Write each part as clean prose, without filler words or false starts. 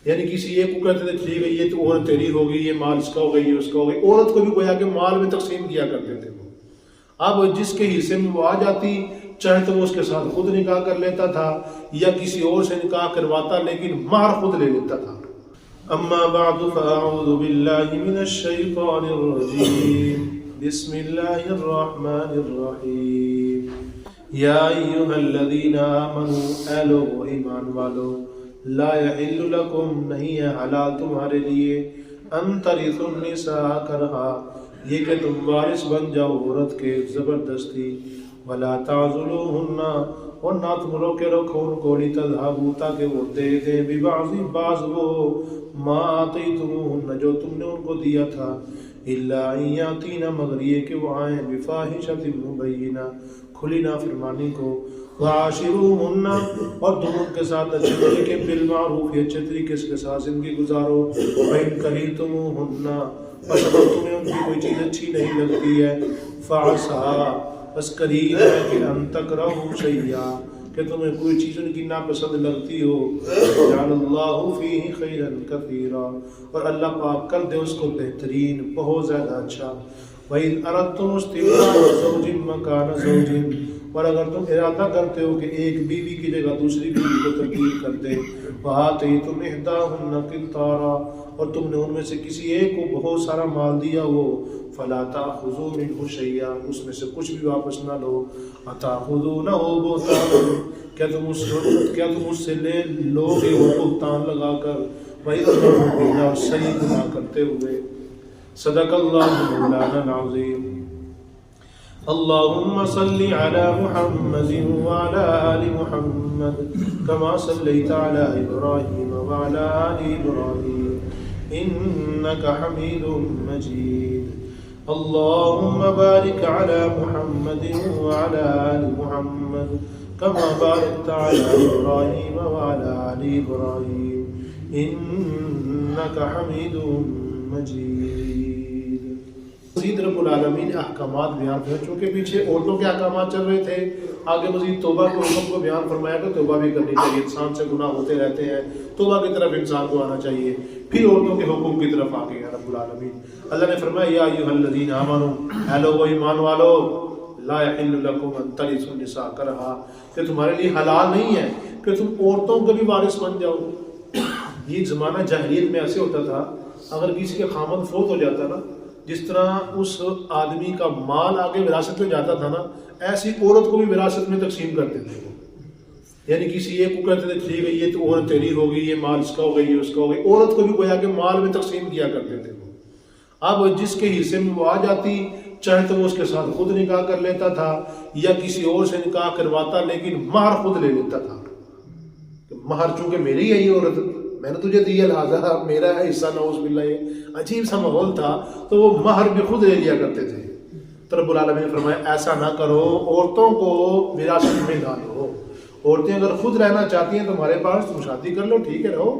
یعنی کسی ایک کو کہتے تھے ٹھیک ہے یہ تو عورت تیری ہوگی، یہ مال اس کا ہوگا، یہ اس کا ہوگا، عورت کو بھی گویا کہ مال میں تقسیم کیا کرتے تھے وہ۔ اب جس کے حصے میں وہ آ جاتی، چاہے تو وہ اس کے ساتھ خود نکاح کر لیتا تھا یا کسی اور سے نکاح کرواتا، لیکن مہر خود لے لیتا تھا۔ اما بعد فاعوذ باللہ من الشیطان الرجیم، بسم اللہ الرحمن الرحیم۔ یا ایھا الذین آمنوا، اے لوگو ایمان والو، لا یحل لکم، نہیں ہے حلال تمہارے لیے، ان ترثوا النساء کرہا، یہ کہ تم وارث بن جاؤ عورت کے زبردستی، ولا تعضلوہن، اور نہ تم روکے رکھو ان کو، لتذہبوا، تاکہ وہ دے دیں، ببعض، بعض وہ، ما آتیتموہن، جو تم نے ان کو دیا تھا، الا ان یاتین، مگر یہ کہ وہ آئیں، بفاحشۃ مبینہ، کھلی نافرمانی کو، وعاشروہن، اور تم ان کے ساتھ اچھے طریقے، بالمعروف، اچھے طریقے کے ساتھ زندگی گزارو، وَإِن كَرِهْتُمُوهُنَّ، بس اگر تمہیں ان کی کوئی چیز اچھی نہیں لگتی ہے، فَعَسَىٰ، بس قریب ہے کہ ان تکرہوا شیئا، کہ تمہیں کوئی چیز ان کی ناپسند لگتی ہو، جعل اللہ فیہ خیرا کثیرا، اور اللہ پاک کر دے اس کو بہترین، بہت زیادہ اچھا۔ وَإِذْ أَرَدتُّمُ اسْتِبْدَالَ زَوْجٍ مَّكَانَ زَوْجٍ، اور اگر تم ارادہ کرتے ہو کہ ایک بیوی کی جگہ دوسری بیوی کو تبدیل کر دے، وَآتَيْتُمْ إِحْدَاهُنَّ قِنطَارًا، اور تم نے ان میں سے کسی ایک کو بہت سارا مال دیا ہو، فَلَا تَأْخُذُوا مِنْهُ شَيْئًا، اس میں سے کچھ بھی واپس نہ لو، أَتَأْخُذُونَهُ بُهْتَانًا، کیا تم اس سے لے لو گے وہ بہتان لگا کر، وَإِثْمًا مُبِينًا، اور صحیح گناہ کرتے ہوئے۔ صدق اللہ مولانا العظیم۔ اللهم صل على محمد وعلى آل محمد كما صليت على إبراهيم وعلى آل إبراهيم إنك حميد مجيد۔ اللهم بارك على محمد وعلى آل محمد كما باركت على إبراهيم وعلى آل إبراهيم إنك حميد مجيد۔ مزید رب العالمین احکامات بیان ہیں، چونکہ پیچھے عورتوں کے احکامات چل رہے تھے، آگے مزید توبہ کے حکم کو بیان فرمایا کہ توبہ بھی کرنی چاہیے، انسان سے گناہ ہوتے رہتے ہیں، توبہ کی طرف انسان کو آنا چاہیے، پھر عورتوں کے حکم کی طرف آ گیا رب العالمین۔ اللہ نے فرمایا یا ایھا الذین آمنوا، اے لوگو ایمان والو، لا یحل لکم ان ترثوا النساء کرہا، کہ تمہارے لیے حلال نہیں ہے کہ تم عورتوں کا بھی وارث بن جاؤ۔ یہ زمانہ جاہلیت میں ایسے ہوتا تھا، اگر کسی کے خامد فوت ہو جاتا نا، جس طرح اس آدمی کا مال آگے وراثت میں جاتا تھا نا، ایسی عورت کو بھی وراثت میں تقسیم کرتے تھے وہ۔ یعنی کسی ایک کو کہتے تھے ٹھیک ہے یہ تو عورت تیری ہوگی، یہ مال اس کا ہوگا، یہ اس کا ہوگا، عورت کو بھی گویا کہ مال میں تقسیم کیا کرتے تھے وہ۔ اب جس کے حصے میں وہ آ جاتی، چاہے تو وہ اس کے ساتھ خود نکاح کر لیتا تھا یا کسی اور سے نکاح کرواتا، لیکن مہر خود لے لیتا تھا۔ مہر چونکہ میری ہے یہ عورت، میں نے تجھے دیا لہٰذا میرا ہے حصہ، نعوذ باللہ، یہ عجیب سا ماحول تھا، تو وہ مہر بھی خود لے لیا کرتے تھے۔ تو رب العالمین نے فرمایا ایسا نہ کرو، عورتوں کو وراثت میں نہ لو۔ عورتیں اگر خود رہنا چاہتی ہیں تمہارے پاس، تم شادی کر لو، ٹھیک ہے رہو،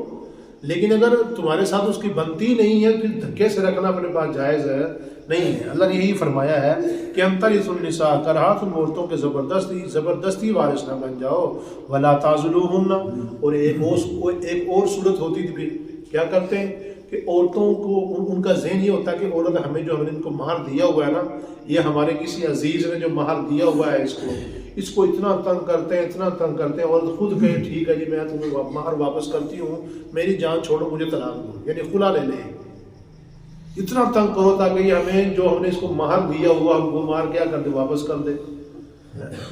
لیکن اگر تمہارے ساتھ اس کی بنتی نہیں ہے پھر دھکے سے رکھنا اپنے پاس جائز ہے نہیں ہے۔ اللہ نے یہی فرمایا ہے کہ ان ترثوا النساء کرہا، تم عورتوں کے زبردستی وارث نہ بن جاؤ، ولا تعضلوہن، اور ایک اور صورت ہوتی تھی پھر کیا کرتے ہیں کہ عورتوں کو ان کا ذہن یہ ہوتا ہے کہ عورت ہمیں جو ہم نے ان کو مہر دیا ہوا ہے نا، یہ ہمارے کسی عزیز نے جو مہر دیا ہوا ہے اس کو اتنا تنگ کرتے ہیں، اتنا تنگ کرتے ہیں، اور خود کہے ٹھیک ہے جی میں تمہیں مہر واپس کرتی ہوں، میری جان چھوڑو، مجھے طلاق دو، یعنی خلا لے لیں، اتنا تنگ کرو تاکہ یہ ہمیں جو ہم نے اس کو مہر دیا ہوا وہ مہر کیا کر دے، واپس کر دے۔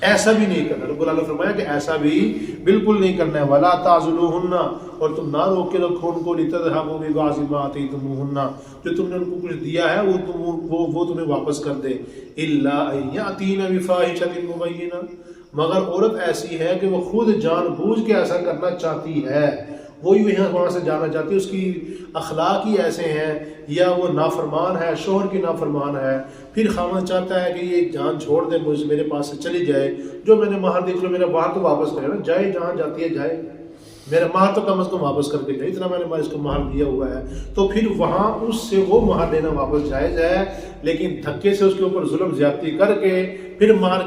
ایسا بھی نہیں کرنا، رب العالمین نے فرمایا کہ ایسا بھی بالکل نہیں کرنا ہے۔ ولا تعضلوہن، اور تم نہ روک کے رکھو ان کو، لتذہبوا ببعض ما آتیتموہن، جو تم نے ان کو کچھ دیا ہے وہ تمہیں واپس کر دے، الا ان یاتین بفاحشۃ مبینہ، مگر عورت ایسی ہے کہ وہ خود جان بوجھ کے ایسا کرنا چاہتی ہے، وہی وہاں سے جانا چاہتی ہے، اس کی اخلاق ہی ایسے ہیں، یا وہ نافرمان ہے، شوہر کی نافرمان ہے، پھر خاوند چاہتا ہے کہ یہ جان چھوڑ دے، مجھ میرے پاس سے چلی جائے، جو میں نے مہر دیکھ لو میرا باہر تو واپس کرے نا، جائے جہاں جاتی ہے جائے۔ میرا مہر تو کم از کم واپس کر کے جائے، اتنا میں نے اس کو مہر دیا ہوا ہے، تو پھر وہاں اس سے وہ مہر لینا واپس جائز ہے، لیکن دھکے سے اس کے اوپر ظلم زیادتی کر کے پھر مہر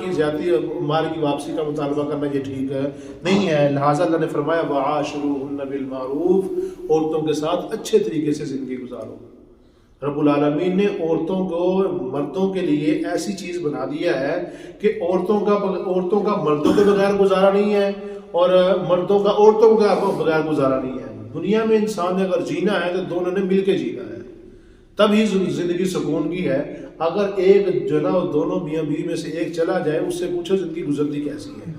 کی واپسی کا مطالبہ کرنا یہ ٹھیک نہیں ہے۔ لہٰذا اللہ نے فرمایا وَعَاشِرُوهُنَّ بِالْمَعْرُوفِ، عورتوں کے ساتھ اچھے طریقے سے زندگی گزارو۔ رب العالمین نے عورتوں کو مردوں کے لیے ایسی چیز بنا دیا ہے کہ عورتوں کا مردوں کے بغیر گزارا نہیں ہے، اور مردوں کا عورتوں کے بغیر گزارا نہیں ہے۔ دنیا میں انسان نے اگر جینا ہے تو دونوں نے مل کے جینا ہے، تب ہی زندگی سکون کی ہے۔ اگر ایک جو نا دونوں میاں بیوی میں سے ایک چلا جائے، اس سے پوچھو زندگی گزرتی کیسی ہے،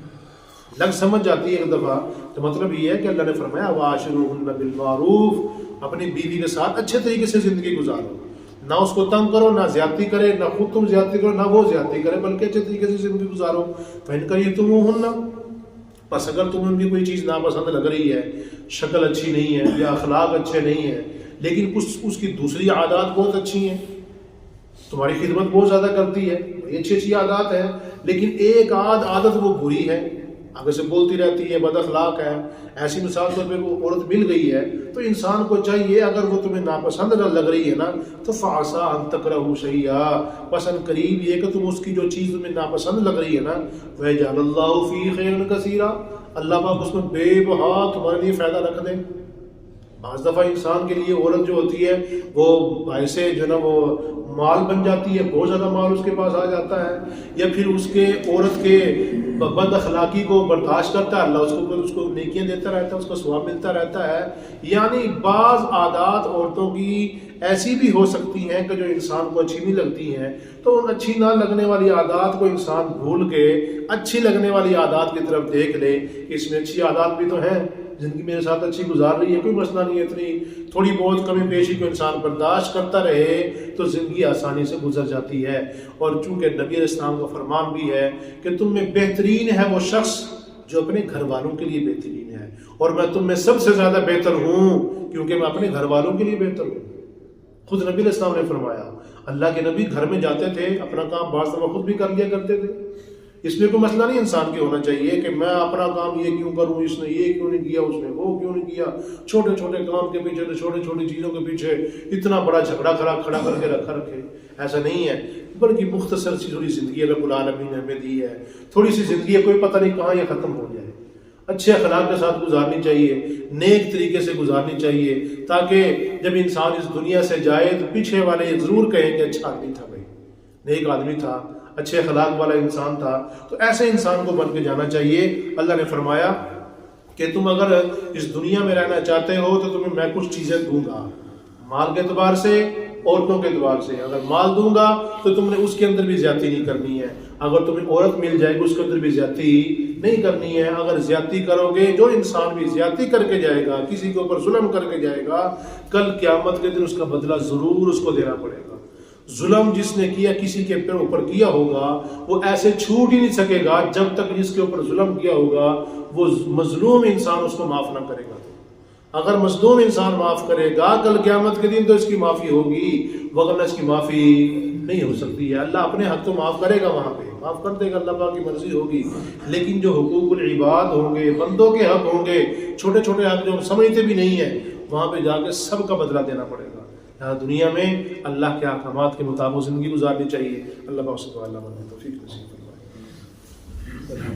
لگ سمجھ جاتی ہے ایک دفعہ۔ تو مطلب یہ ہے کہ اللہ نے فرمایا وَعَاشِرُوهُنَّ بِالْمَعْرُوفِ، اپنی بیوی کے ساتھ اچھے طریقے سے زندگی گزارو، نہ اس کو تنگ کرو، نہ زیادتی کرے، نہ خود تم زیادتی کرو، نہ وہ زیادتی کرے، بلکہ اچھے طریقے سے زندگی گزارو۔ فَإِنْ كَرِهْتُمُوهُنَّ، پس اگر تمہیں ان کی کوئی چیز ناپسند لگ رہی ہے، شکل اچھی نہیں ہے یا اخلاق اچھے نہیں ہیں، لیکن اس کی دوسری عادات بہت اچھی ہیں، تمہاری خدمت بہت زیادہ کرتی ہے، بڑی اچھی عادات ہے، لیکن ایک عادت وہ بری ہے، آگے سے بولتی رہتی ہے، بد اخلاق ہے، ایسی مثال طور پہ وہ عورت مل گئی ہے، تو انسان کو چاہیے اگر وہ تمہیں ناپسند لگ رہی ہے نا تو فَعَسَىٰ أَن تَكْرَهُوا شَيْئًا، بس ان قریب یہ کہ تم اس کی جو چیز تمہیں ناپسند لگ رہی ہے نا وَيَجْعَلَ اللَّهُ فِيهِ خَيْرًا كَثِيرًا، اللہ پاک اس میں بے بہا تمہارے لیے فائدہ رکھ دیں۔ بعض دفعہ انسان کے لیے عورت جو ہوتی ہے وہ باعث جو نا وہ مال بن جاتی ہے، بہت زیادہ مال اس کے پاس آ جاتا ہے، یا پھر اس کے عورت کے بد اخلاقی کو برداشت کرتا ہے، اللہ اس کو نیکیاں دیتا رہتا ہے، اس کو ثواب ملتا رہتا ہے۔ یعنی بعض عادات عورتوں کی ایسی بھی ہو سکتی ہیں کہ جو انسان کو اچھی نہیں لگتی ہیں، تو ان اچھی نہ لگنے والی عادات کو انسان بھول کے اچھی لگنے والی عادات کی طرف دیکھ لے کہ اس میں اچھی عادات بھی تو ہیں، زندگی میرے ساتھ اچھی گزار رہی ہے، کوئی مسئلہ نہیں ہے، اتنی تھوڑی بہت کمی پیشی کو انسان برداشت کرتا رہے تو زندگی آسانی سے گزر جاتی ہے۔ اور چونکہ نبی علیہ السلام کا فرمان بھی ہے کہ تم میں بہترین ہے وہ شخص جو اپنے گھر والوں کے لیے بہترین ہے، اور میں تم میں سب سے زیادہ بہتر ہوں کیونکہ میں اپنے گھر والوں کے لیے بہتر ہوں۔ خود نبی علیہ السلام نے فرمایا، اللہ کے نبی گھر میں جاتے تھے، اپنا کام بعض دفعہ خود بھی کر لیا کرتے تھے، اس میں کوئی مسئلہ نہیں انسان کے ہونا چاہیے کہ میں اپنا کام یہ کیوں کروں، اس نے یہ کیوں نہیں کیا، اس نے وہ کیوں نہیں کیا، چھوٹے چھوٹے کام کے پیچھے، چھوٹی چھوٹی چیزوں کے پیچھے اتنا بڑا جھگڑا کھڑا کر کے رکھے، ایسا نہیں ہے، بلکہ مختصر سی تھوڑی زندگی رب العالمین نے ہمیں دی ہے، تھوڑی سی زندگی ہے، کوئی پتہ نہیں کہاں یہ ختم ہو جائے، اچھے اخلاق کے ساتھ گزارنی چاہیے، نیک طریقے سے گزارنی چاہیے، تاکہ جب انسان اس دنیا سے جائے تو پیچھے والے ضرور کہیں کہ اچھا آدمی تھا، بھائی نیک آدمی تھا، اچھے اخلاق والا انسان تھا۔ تو ایسے انسان کو بن کے جانا چاہیے۔ اللہ نے فرمایا کہ تم اگر اس دنیا میں رہنا چاہتے ہو تو تمہیں میں کچھ چیزیں دوں گا، مال کے اعتبار سے، عورتوں کے اعتبار سے۔ اگر مال دوں گا تو تم نے اس کے اندر بھی زیادتی نہیں کرنی ہے، اگر تمہیں عورت مل جائے گی اس کے اندر بھی زیادتی نہیں کرنی ہے۔ اگر زیادتی کرو گے، جو انسان بھی زیادتی کر کے جائے گا، کسی کے اوپر ظلم کر کے جائے گا، کل قیامت کے دن اس کا بدلہ ضرور اس کو دینا پڑے گا۔ ظلم جس نے کیا کسی کے اوپر کیا ہوگا وہ ایسے چھوٹ ہی نہیں سکے گا جب تک جس کے اوپر ظلم کیا ہوگا وہ مظلوم انسان اس کو معاف نہ کرے گا۔ اگر مظلوم انسان معاف کرے گا کل قیامت کے دن تو اس کی معافی ہوگی، وگرنہ اس کی معافی نہیں ہو سکتی ہے۔ اللہ اپنے حق تو معاف کرے گا، وہاں پہ معاف کر دے گا، اللہ پاک کی مرضی ہوگی، لیکن جو حقوق العباد ہوں گے، بندوں کے حق ہوں گے، چھوٹے چھوٹے حق جو سمجھتے بھی نہیں ہیں، وہاں پہ جا کے سب کا بدلہ دینا پڑے گا۔ یہاں دنیا میں اللہ کے احکامات کے مطابق زندگی گزارنی چاہیے۔ اللہ پاک سے توفیق نصیب فرمائے۔